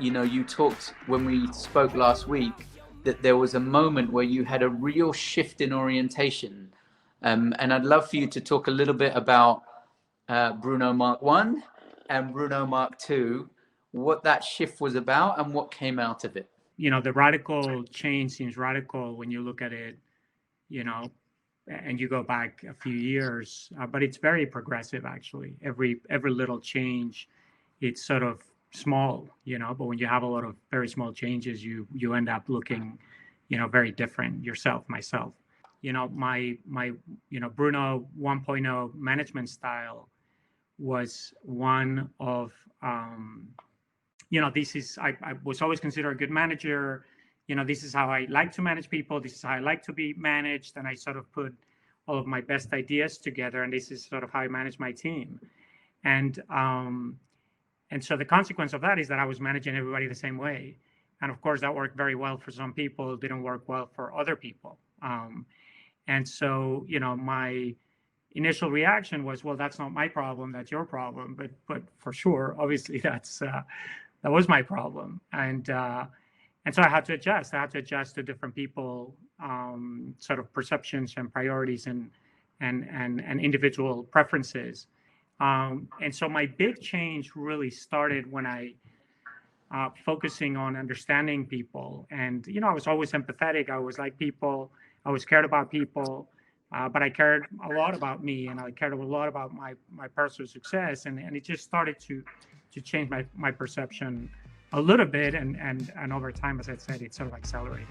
you talked when we spoke last week that there was a moment where you had a real shift in orientation. And I'd love for you to talk a little bit about Bruno Mark 1 and Bruno Mark 2, what that shift was about and what came out of it. The radical change seems radical when you look at it, and you go back a few years, but it's very progressive actually. Every little change, it's sort of small, but when you have a lot of very small changes, you end up looking, very different yourself, myself. My Bruno 1.0 management style was one of, this is, I was always considered a good manager. This is how I like to manage people. This is how I like to be managed. And I sort of put all of my best ideas together. And this is sort of how I manage my team. And so the consequence of that is that I was managing everybody the same way. And of course, that worked very well for some people, didn't work well for other people. And so, my initial reaction was, well, that's not my problem, that's your problem. But for sure, obviously, that was my problem. And so I had to adjust. I had to adjust to different people, sort of perceptions and priorities and individual preferences. And so my big change really started when I focusing on understanding people. And, I was always empathetic. I was like people. I always cared about people. But I cared a lot about me, and I cared a lot about my personal success. And it just started to change my perception a little bit. And over time, as I said, it sort of accelerated.